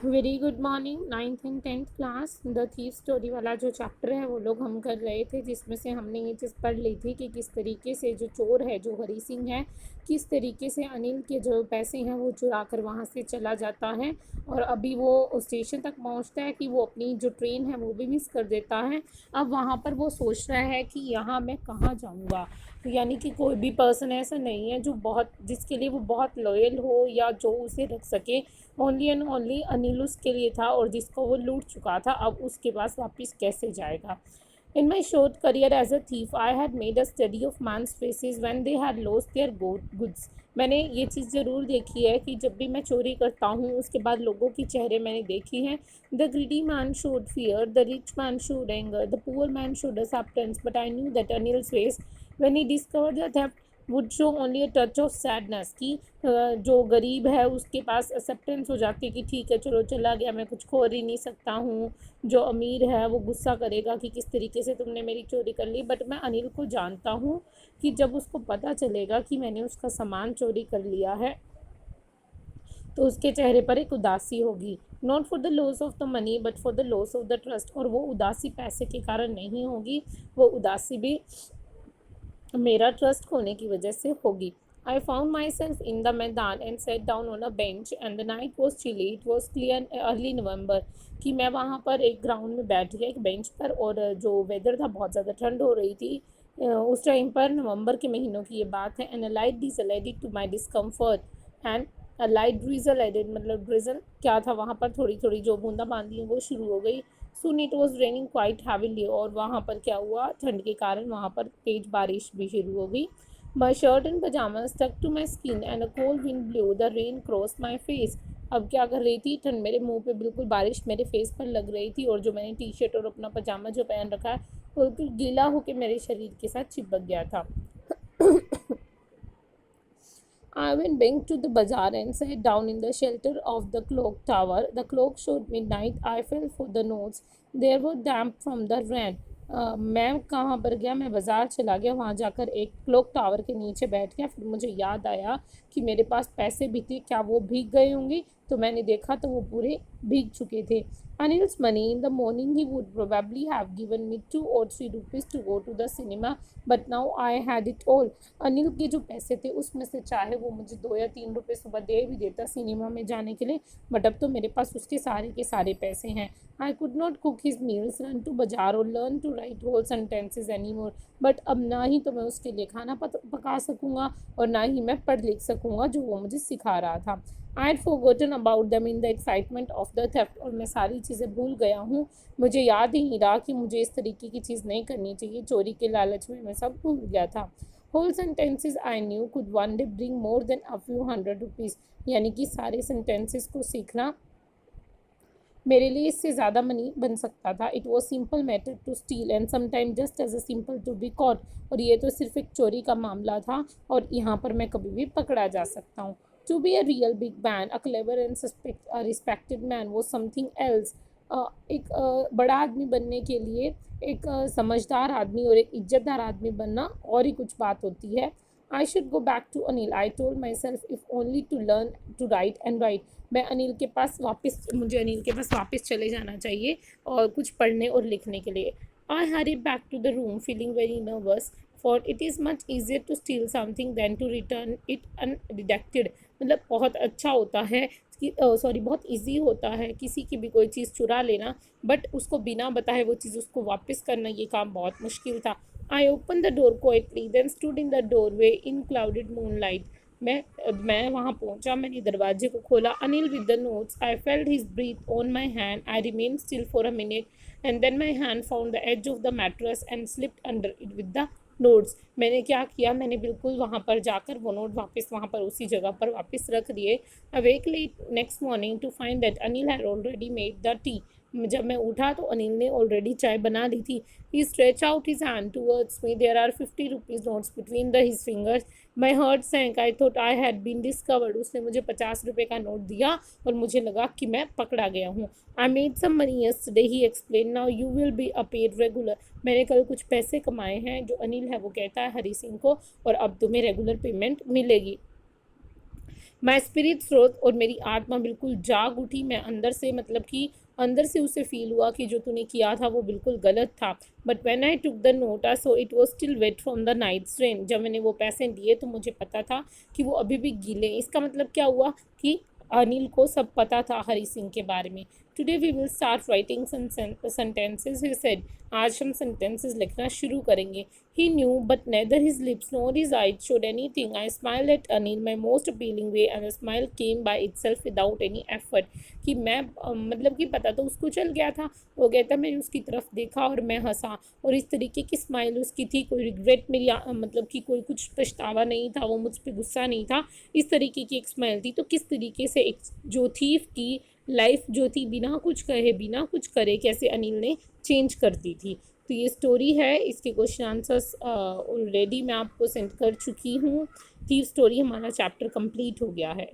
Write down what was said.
Very good morning. 9th and 10th class the thief story वाला जो chapter है वो लोग हम कर रहे थे, जिसमें से हमने ये चीज़ पढ़ ली थी कि किस तरीके से जो चोर है, जो हरी सिंह है, किस तरीके से अनिल के जो पैसे हैं वो चुरा कर वहाँ से चला जाता है। और अभी वो उस स्टेशन तक पहुँचता है कि वो अपनी जो ट्रेन है वो भी मिस कर देता है। अब वहाँ पर वो सोच रहा है कि यहाँ मैं कहाँ जाऊँगा। तो यानी कि कोई भी पर्सन ऐसा नहीं है जो बहुत जिसके लिए वो बहुत लॉयल हो या जो उसे रख सके। ओनली एंड ओनली अनिल उसके लिए था, और जिसको वो लूट चुका था अब उसके पास वापस कैसे जाएगा। In my short career as a thief, I had made a study of man's faces when they had lost their goods. मैंने ये चीज़ ज़रूर देखी है कि जब भी मैं चोरी करता हूँ उसके बाद लोगों की चेहरे मैंने देखी हैं। The greedy man showed fear, the rich man showed anger, the poor man showed acceptance, but I knew that Anil's face when he discovered the theft would show only a touch of sadness कि जो गरीब है उसके पास acceptance हो जाती है कि ठीक है चलो चला गया, मैं कुछ खो ही नहीं सकता हूँ। जो अमीर है वो गुस्सा करेगा कि किस तरीके से तुमने मेरी चोरी कर ली। बट मैं अनिल को जानता हूँ कि जब उसको पता चलेगा कि मैंने उसका सामान चोरी कर लिया है तो उसके चेहरे पर एक उदासी होगी। Not for the loss of the money but for the loss of the trust. और वो उदासी पैसे के कारण नहीं होगी, वो उदासी भी मेरा ट्रस्ट खोने की वजह से होगी। I found myself in the मैदान and sat down on a bench and the night was chilly. It was clear early November कि मैं वहाँ पर एक ग्राउंड में बैठ गया एक बेंच पर, और जो वेदर था बहुत ज़्यादा ठंड हो रही थी। उस टाइम पर नवंबर के महीनों की ये बात है। And a light drizzle added to my discomfort and a light drizzle added, मतलब ड्रिजल क्या था, वहाँ पर थोड़ी थोड़ी जो बूंदा बांदी है वो शुरू हो गई। Soon it was raining quite heavily, और वहाँ पर क्या हुआ, ठंड के कारण वहाँ पर तेज बारिश भी शुरू हो गई। My shirt and pyjama stuck to my skin and a cold wind blew the rain cross my face. अब क्या कर रही थी, ठंड मेरे मुंह पे, बिल्कुल बारिश मेरे फेस पर लग रही थी, और जो मैंने टी शर्ट और अपना पजामा जो पहन रखा है वो बिल्कुल गीला होकर मेरे शरीर के साथ चिपक गया था। I went back to the bazaar and sat down in the shelter of the clock tower. The clock showed midnight. I fell for the notes. They were damp from the rain. मैं कहाँ पर गया, मैं बाज़ार चला गया, वहाँ जाकर एक क्लॉक टावर के नीचे बैठ गया। फिर मुझे याद आया कि मेरे पास पैसे भी थे, क्या वो भीग गए होंगे। तो मैंने देखा तो वो पूरे भीग चुके थे। Anil's money in the morning he would probably have given me 2 or 3 rupees to go to the cinema, but now I had it all. Anil के जो पैसे थे उसमें से चाहे वो मुझे 2 या 3 रुपए सुबह दे भी देता सिनेमा में जाने के लिए, बट अब तो मेरे पास उसके सारे के सारे पैसे हैं। I could not cook his meals, run to bazaar और learn to write whole sentences any more. But अब ना ही तो मैं उसके लिए खाना पका सकूँगा और ना ही मैं पढ़ लिख सकूँगा जो वो मुझे सिखा रहा था। I had forgotten about them in the excitement of the theft. और मैं सारी चीज़ें भूल गया हूँ, मुझे याद ही नहीं रहा कि मुझे इस तरीके की चीज़ नहीं करनी चाहिए। चोरी के लालच में मैं सब भूल गया था। Whole sentences I knew could one day bring more than a few 100 rupees. यानी कि सारे सेंटेंसेस को सीखना मेरे लिए इससे ज़्यादा मनी बन सकता था। It was simple matter to steal and sometime just as a simple to be caught. और ये तो सिर्फ एक चोरी का मामला था, और यहाँ पर मैं कभी भी पकड़ा जा सकता हूँ। To be a real big man, a clever and respected man was something else. एक बड़ा आदमी बनने के लिए एक समझदार आदमी और एक इज्जतदार आदमी बनना और ही कुछ बात होती है। I should go back to Anil, I told my self, if only to learn to write and write. मुझे अनिल के पास वापस चले जाना चाहिए और कुछ पढ़ने और लिखने के लिए। I hurried back to the room feeling very nervous, for it is much easier to steal something than to return it undetected. मतलब बहुत अच्छा होता है कि बहुत ईजी होता है किसी की भी कोई चीज़ चुरा लेना, बट उसको बिना बताए वो चीज़ उसको वापस करना, ये काम बहुत मुश्किल था। I open the door quietly then stood in the doorway in clouded moonlight. मैं वहाँ पहुँचा, मैंने दरवाजे को खोला। Anil with the notes, I felt his breath on my hand, I remain still for a minute and then my hand found the edge of the mattress and slipped under it with the notes. मैंने क्या किया, मैंने बिल्कुल वहाँ पर जाकर वो note वापस वहाँ पर उसी जगह पर वापस रख दिए। Awake late next morning to find that Anil had already made the tea. जब मैं उठा तो अनिल ने ऑलरेडी चाय बना ली थी। He stretch out his hand towards me, there are 50 rupees notes between the his fingers. My heart sank, I thought I had been discovered. उसने मुझे 50 रुपये का नोट दिया और मुझे लगा कि मैं पकड़ा गया हूँ। I made some money yesterday, he explain, now you will be a paid regular. मैंने कल कुछ पैसे कमाए हैं, जो अनिल है वो कहता है हरी सिंह को, और अब तुम्हें रेगुलर पेमेंट मिलेगी। माई स्पिरिट स्रोत, और मेरी आत्मा बिल्कुल जाग उठी। मैं अंदर से मतलब कि अंदर से उसे फील हुआ कि जो तूने किया था वो बिल्कुल गलत था। But when I took the note I saw it was still wet from the night's rain. जब मैंने वो पैसे दिए तो मुझे पता था कि वो अभी भी गीले हैं। इसका मतलब क्या हुआ कि अनिल को सब पता था हरी सिंह के बारे में। Today we will start writing some sentences, he said. आज हम सेंटेंसेस लिखना शुरू करेंगे। He knew, but neither his lips nor his eyes showed anything. I smiled at Anil my most appealing way, and the smile came by itself without any effort. कि मैं मतलब कि पता तो उसको चल गया था। वो कहता मैंने उसकी तरफ देखा और मैं हंसा, और इस तरीके की स्माइल उसकी थी। कोई रिग्रेट मेरी मतलब कि कोई कुछ पछतावा नहीं था, वो मुझ पर गुस्सा नहीं था। इस तरीके की एक स्माइल थी। तो किस तरीके से एक जो थीफ की लाइफ जो थी बिना कुछ कहे बिना कुछ करे कैसे अनिल ने चेंज कर दी थी। तो ये स्टोरी है। इसके क्वेश्चन आंसर्स ऑलरेडी मैं आपको सेंड कर चुकी हूँ। थीफ स्टोरी हमारा चैप्टर कंप्लीट हो गया है।